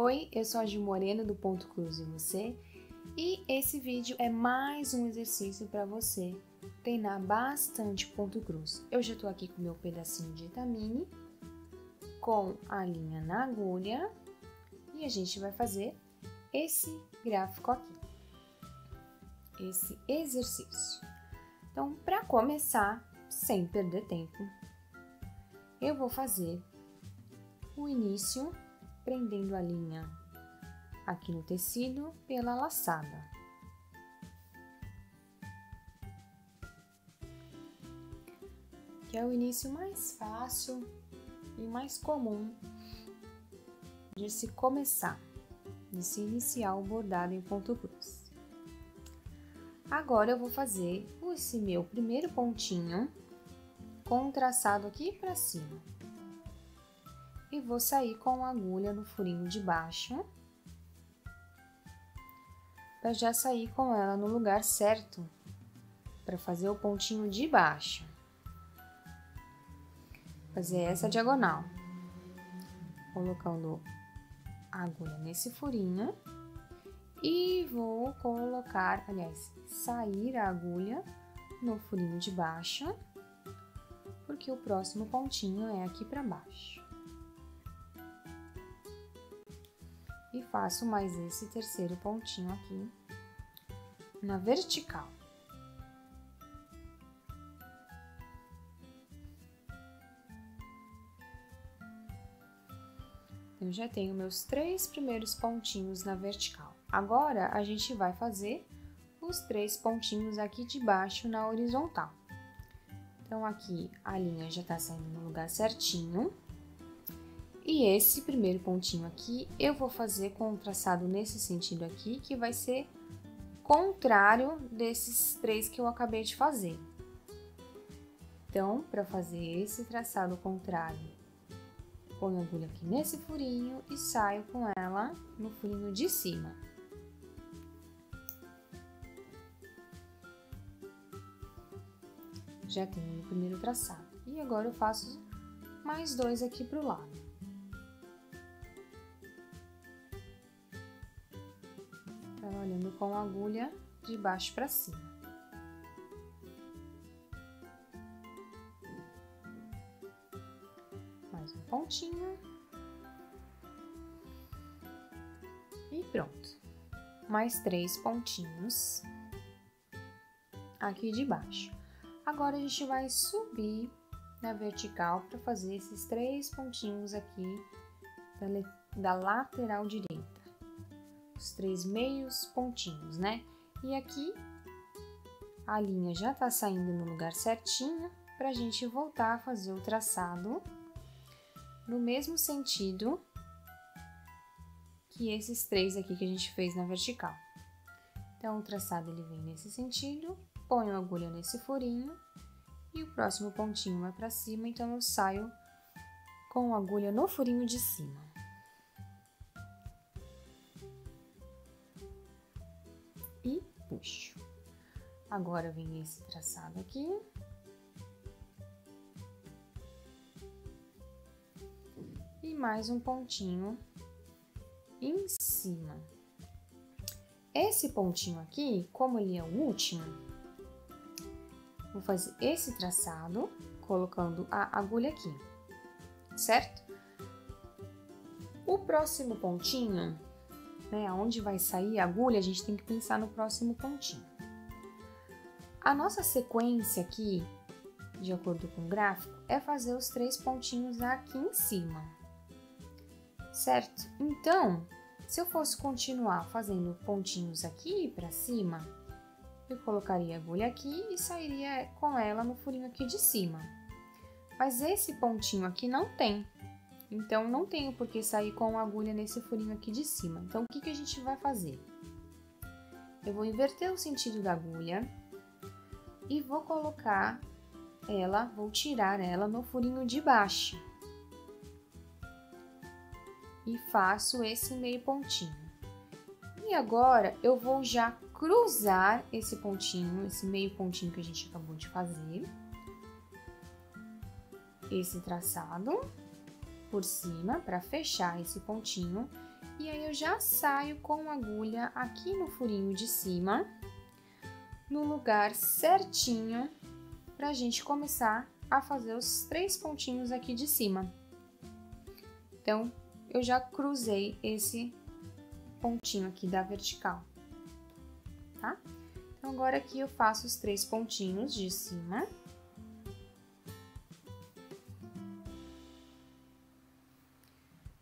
Oi, eu sou a Gil Moreno do Ponto Cruz e você, e esse vídeo é mais um exercício para você treinar bastante ponto cruz. Eu já tô aqui com meu pedacinho de etamine, com a linha na agulha, e a gente vai fazer esse gráfico aqui, esse exercício. Então, para começar, sem perder tempo, eu vou fazer o início prendendo a linha aqui no tecido pela laçada. Que é o início mais fácil e mais comum de se começar, de se iniciar o bordado em ponto cruz. Agora eu vou fazer esse meu primeiro pontinho com um traçado aqui para cima. E vou sair com a agulha no furinho de baixo, para já sair com ela no lugar certo, para fazer o pontinho de baixo. Fazer essa diagonal, colocando a agulha nesse furinho e vou colocar, aliás, sair a agulha no furinho de baixo, porque o próximo pontinho é aqui para baixo. E faço mais esse terceiro pontinho aqui na vertical. Eu já tenho meus 3 primeiros pontinhos na vertical. Agora, a gente vai fazer os 3 pontinhos aqui de baixo na horizontal. Então, aqui a linha já tá saindo no lugar certinho. E esse primeiro pontinho aqui, eu vou fazer com um traçado nesse sentido aqui, que vai ser contrário desses 3 que eu acabei de fazer. Então, para fazer esse traçado contrário, ponho a agulha aqui nesse furinho e saio com ela no furinho de cima. Já tenho o primeiro traçado. E agora eu faço mais 2 aqui pro lado. Trabalhando com a agulha de baixo para cima. Mais um pontinho. E pronto. Mais 3 pontinhos aqui de baixo. Agora, a gente vai subir na vertical para fazer esses 3 pontinhos aqui da lateral direita. Os 3 meios pontinhos, né? E aqui, a linha já tá saindo no lugar certinho pra gente voltar a fazer o traçado no mesmo sentido que esses 3 aqui que a gente fez na vertical. Então, o traçado ele vem nesse sentido, ponho a agulha nesse furinho e o próximo pontinho vai pra cima, então eu saio com a agulha no furinho de cima. E puxo. Agora vem esse traçado aqui. E mais um pontinho em cima. Esse pontinho aqui, como ele é o último, vou fazer esse traçado colocando a agulha aqui, certo? O próximo pontinho, né, onde vai sair a agulha, a gente tem que pensar no próximo pontinho. A nossa sequência aqui, de acordo com o gráfico, é fazer os 3 pontinhos aqui em cima, certo? Então, se eu fosse continuar fazendo pontinhos aqui para cima, eu colocaria a agulha aqui e sairia com ela no furinho aqui de cima. Mas esse pontinho aqui não tem. Então, não tenho por que sair com a agulha nesse furinho aqui de cima. Então, o que a gente vai fazer? Eu vou inverter o sentido da agulha e vou colocar ela, vou tirar ela no furinho de baixo. E faço esse meio pontinho. E agora, eu vou já cruzar esse pontinho, esse meio pontinho que a gente acabou de fazer. Esse traçado por cima para fechar esse pontinho E aí eu já saio com a agulha aqui no furinho de cima, no lugar certinho, pra gente começar a fazer os 3 pontinhos aqui de cima. Então, eu já cruzei esse pontinho aqui da vertical, tá? Então, agora aqui eu faço os 3 pontinhos de cima.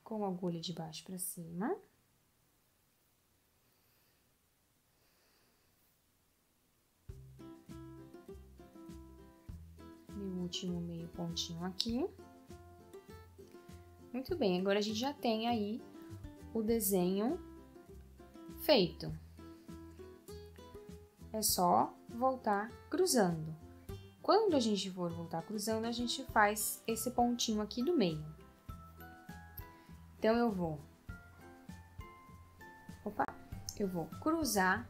Com a agulha de baixo para cima. Meu último meio pontinho aqui. Muito bem, agora a gente já tem aí o desenho feito. É só voltar cruzando. Quando a gente for voltar cruzando, a gente faz esse pontinho aqui do meio. Então, eu vou cruzar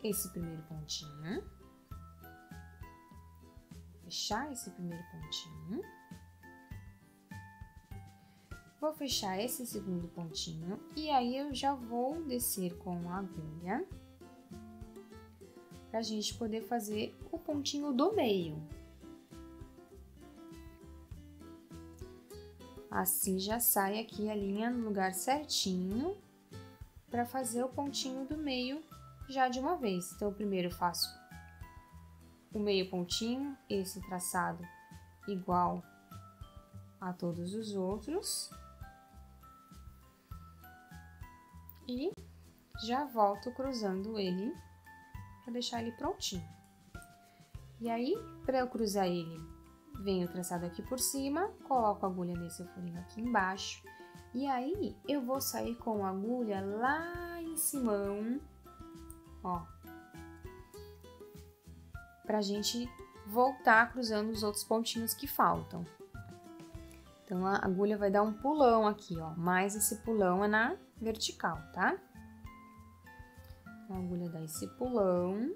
esse primeiro pontinho, fechar esse primeiro pontinho, vou fechar esse segundo pontinho e aí eu já vou descer com a agulha pra gente poder fazer o pontinho do meio. Assim já sai aqui a linha no lugar certinho para fazer o pontinho do meio já de uma vez. Então, primeiro eu faço o meio pontinho, esse traçado igual a todos os outros. E já volto cruzando ele para deixar ele prontinho. E aí, para eu cruzar ele, venho traçado aqui por cima, coloco a agulha nesse furinho aqui embaixo. E aí, eu vou sair com a agulha lá em cima, ó. Pra gente voltar cruzando os outros pontinhos que faltam. Então, a agulha vai dar um pulão aqui, ó. Mas esse pulão é na vertical, tá? Então, a agulha dá esse pulão.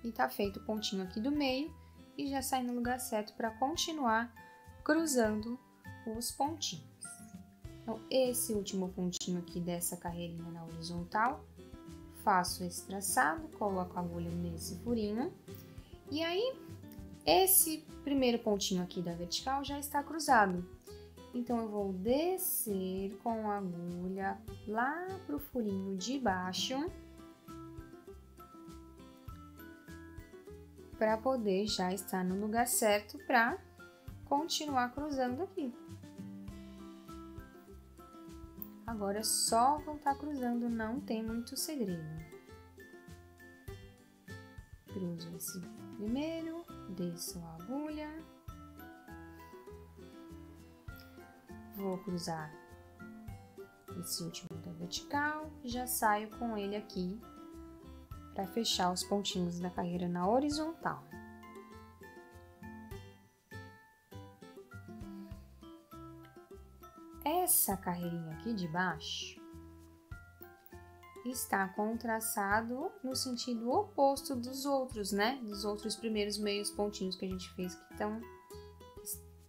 E tá feito o pontinho aqui do meio e já sai no lugar certo para continuar cruzando os pontinhos. Então, esse último pontinho aqui dessa carreirinha na horizontal, faço esse traçado, coloco a agulha nesse furinho e aí esse primeiro pontinho aqui da vertical já está cruzado. Então, eu vou descer com a agulha lá pro furinho de baixo, para poder já estar no lugar certo para continuar cruzando aqui. Agora é só voltar cruzando, não tem muito segredo. Cruzo esse primeiro, desço a agulha. Vou cruzar esse último da vertical, já saio com ele aqui para fechar os pontinhos da carreira na horizontal. Essa carreirinha aqui de baixo está com o traçado no sentido oposto dos outros, né? Dos outros primeiros meios pontinhos que a gente fez, que estão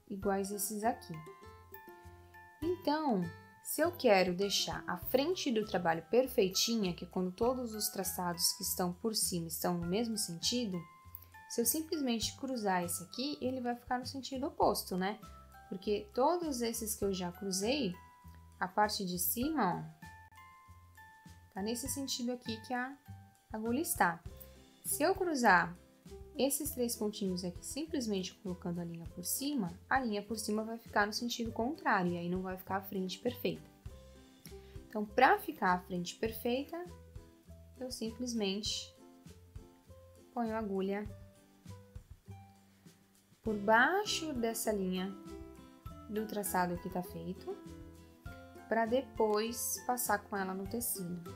iguais a esses aqui. Então, se eu quero deixar a frente do trabalho perfeitinha, que é quando todos os traçados que estão por cima estão no mesmo sentido, se eu simplesmente cruzar esse aqui, ele vai ficar no sentido oposto, né? Porque todos esses que eu já cruzei, a parte de cima, ó, tá nesse sentido aqui que a agulha está. Se eu cruzar esses 3 pontinhos aqui, simplesmente colocando a linha por cima vai ficar no sentido contrário, e aí não vai ficar a frente perfeita. Então, para ficar a frente perfeita, eu simplesmente ponho a agulha por baixo dessa linha do traçado que tá feito, para depois passar com ela no tecido.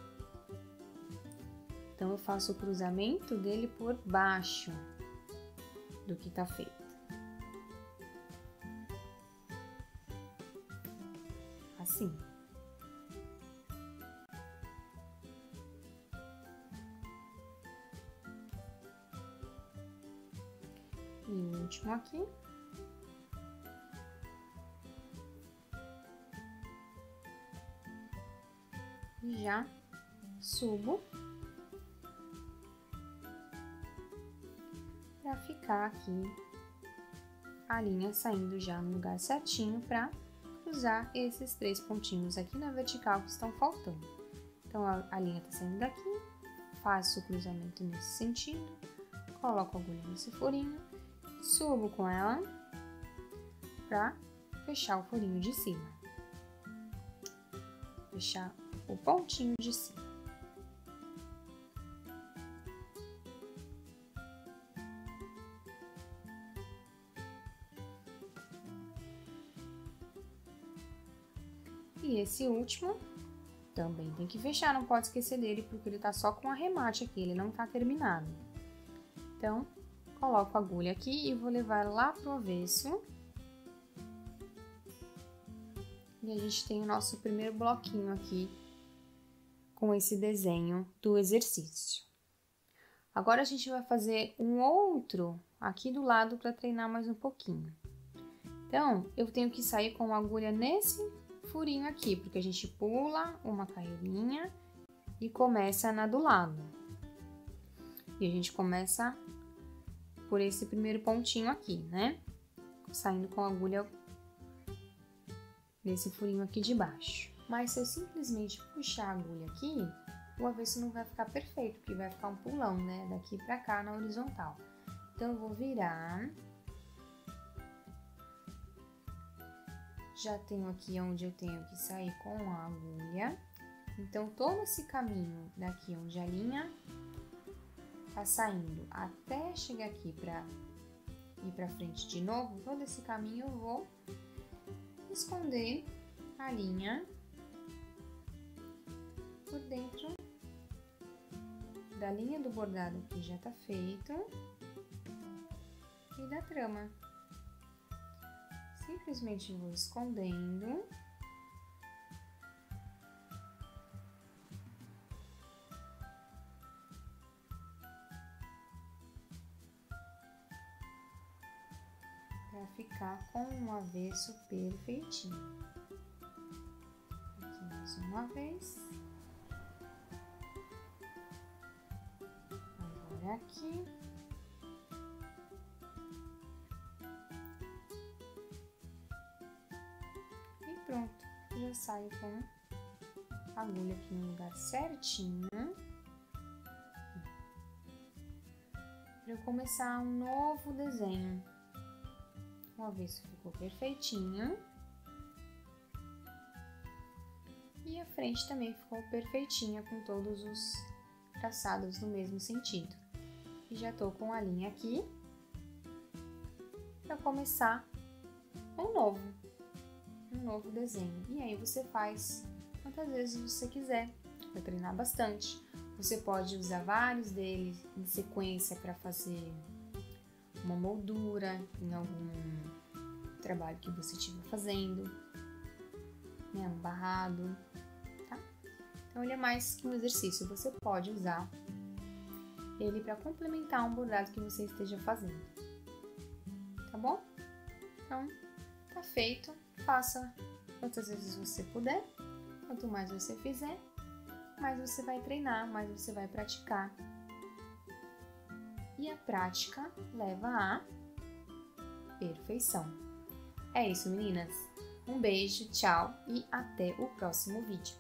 Então, eu faço o cruzamento dele por baixo do que tá feito. Assim. E o último aqui. E já subo para ficar aqui a linha saindo já no lugar certinho para cruzar esses 3 pontinhos aqui na vertical que estão faltando. Então, a linha tá saindo daqui, faço o cruzamento nesse sentido, coloco a agulha nesse furinho, subo com ela para fechar o furinho de cima. Fechar o pontinho de cima. E esse último também tem que fechar, não pode esquecer dele, porque ele tá só com arremate aqui, ele não tá terminado. Então, coloco a agulha aqui e vou levar lá pro avesso. E a gente tem o nosso primeiro bloquinho aqui com esse desenho do exercício. Agora a gente vai fazer um outro aqui do lado para treinar mais um pouquinho. Então, eu tenho que sair com a agulha nesse furinho aqui, porque a gente pula uma carreirinha e começa na do lado. E a gente começa por esse primeiro pontinho aqui, né? Saindo com a agulha nesse furinho aqui de baixo. Mas se eu simplesmente puxar a agulha aqui, o avesso não vai ficar perfeito, porque vai ficar um pulão, né? Daqui pra cá na horizontal. Então, eu vou virar. Já tenho aqui onde eu tenho que sair com a agulha. Então, todo esse caminho daqui onde a linha tá saindo até chegar aqui pra ir pra frente de novo, todo esse caminho eu vou esconder a linha por dentro da linha do bordado que já tá feito e da trama. Simplesmente vou escondendo. Para ficar com um avesso perfeitinho. Aqui mais uma vez. Agora aqui. Pronto, já saio com a agulha aqui no lugar certinho. Para eu começar um novo desenho. O avesso ficou perfeitinho. E a frente também ficou perfeitinha, com todos os traçados no mesmo sentido. E já tô com a linha aqui para começar um novo desenho. E aí você faz quantas vezes você quiser, vai treinar bastante. Você pode usar vários deles em sequência para fazer uma moldura em algum trabalho que você estiver fazendo, né, um barrado, tá? Então ele é mais que um exercício, você pode usar ele para complementar um bordado que você esteja fazendo, tá bom? Então, tá feito. Faça quantas vezes você puder. Quanto mais você fizer, mais você vai treinar, mais você vai praticar. E a prática leva à perfeição. É isso, meninas. Um beijo, tchau e até o próximo vídeo.